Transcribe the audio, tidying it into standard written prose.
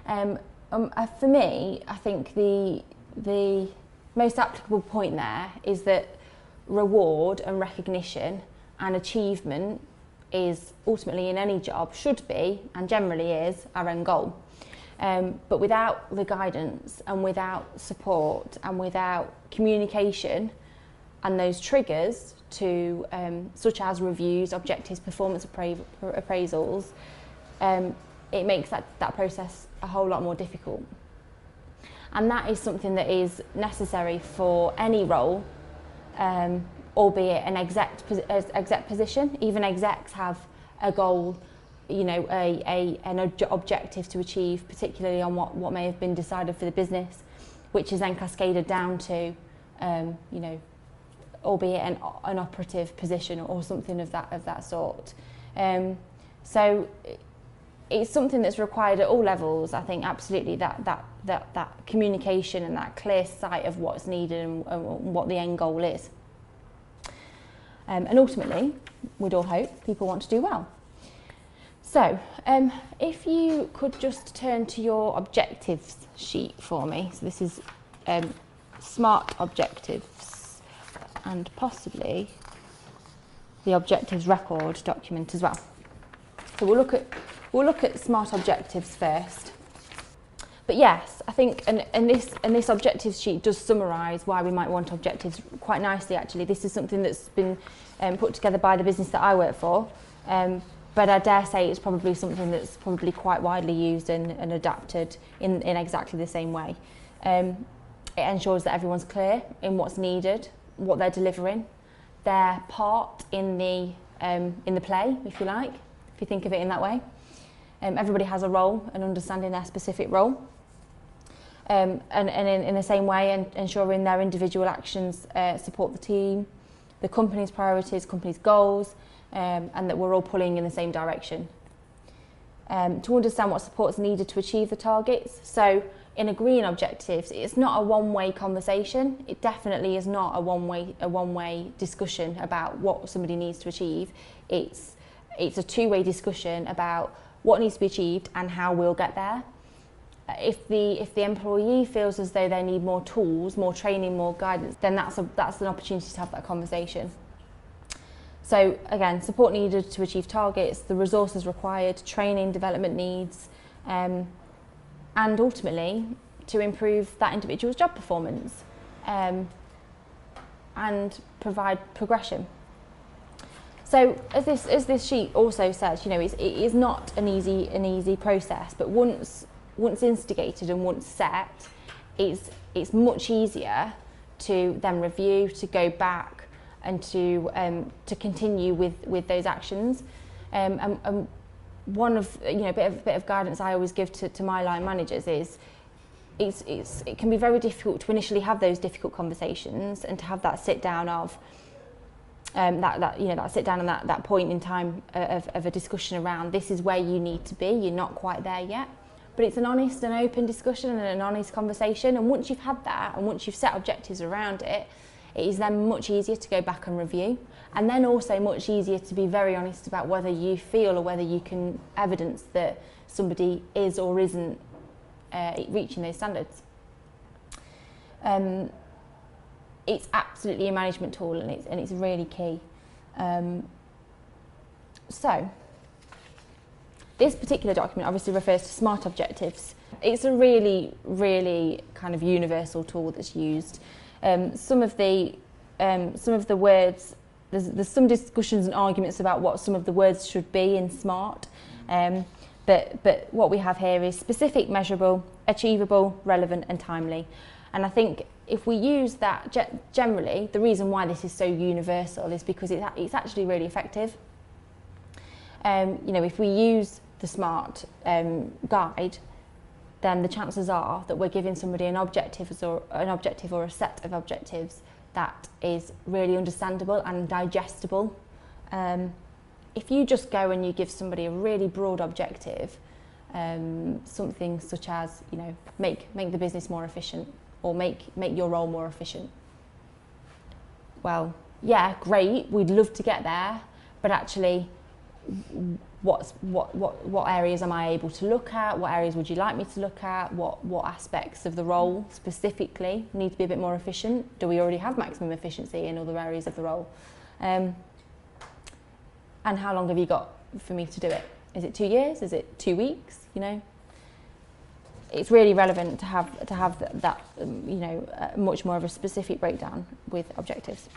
For me, I think the most applicable point there is that reward and recognition and achievement is ultimately in any job, should be, and generally is, our end goal. But without the guidance and without support and without communication and those triggers to, such as reviews, objectives, performance appraisals, it makes that process a whole lot more difficult. And that is something that is necessary for any role, albeit an exec position. Even execs have a goal, you know, an objective to achieve, particularly on what may have been decided for the business, which is then cascaded down to, you know, albeit an operative position or something of that sort. So it's something that's required at all levels. I think absolutely that communication and that clear sight of what's needed and what the end goal is. And ultimately, we'd all hope people want to do well. So, if you could just turn to your objectives sheet for me. So this is SMART objectives and possibly the objectives record document as well. So we'll look at SMART objectives first. But yes, I think, and this objectives sheet does summarise why we might want objectives quite nicely actually. This is something that's been put together by the business that I work for, but I dare say it's probably something that's probably quite widely used and adapted in exactly the same way. It ensures that everyone's clear in what's needed, what they're delivering, their part in the play, if you like, if you think of it in that way. Everybody has a role and understanding their specific role. And in the same way, ensuring their individual actions support the team, the company's priorities, company's goals, and that we're all pulling in the same direction. To understand what support's needed to achieve the targets. So in agreeing objectives, it's not a one-way conversation. It definitely is not a one-way discussion about what somebody needs to achieve. It's a two-way discussion about what needs to be achieved and how we'll get there. If the employee feels as though they need more tools, more training, more guidance, then that's an opportunity to have that conversation. So again, support needed to achieve targets, the resources required, training, development needs, and ultimately to improve that individual's job performance and provide progression. So as this sheet also says, you know, it is not an easy process, but once instigated and once set, it's much easier to then review, to go back, and to continue with those actions. And one of, you know, a bit of guidance I always give to my line managers is it can be very difficult to initially have those difficult conversations and to have that sit down of that sit down and that point in time of a discussion around this is where you need to be, you're not quite there yet. But it's an honest and open discussion and an honest conversation, and once you've had that and once you've set objectives around it, it is then much easier to go back and review, and then also much easier to be very honest about whether you feel or whether you can evidence that somebody is or isn't reaching those standards. It's absolutely a management tool, and it's really key. So this particular document obviously refers to SMART objectives. It's a really, really kind of universal tool that's used. Some of the words, there's some discussions and arguments about what some of the words should be in SMART, but what we have here is specific, measurable, achievable, relevant and timely. And I think if we use that generally, the reason why this is so universal is because it's actually really effective. You know, if we use the SMART guide, then the chances are that we're giving somebody an objective or a set of objectives that is really understandable and digestible. If you just go and you give somebody a really broad objective, something such as, you know, make the business more efficient, or make your role more efficient. Well, yeah, great, we'd love to get there, but actually what areas am I able to look at? What areas would you like me to look at? What aspects of the role specifically need to be a bit more efficient? Do we already have maximum efficiency in other areas of the role? And how long have you got for me to do it? Is it 2 years? Is it 2 weeks? You know, it's really relevant to have that much more of a specific breakdown with objectives.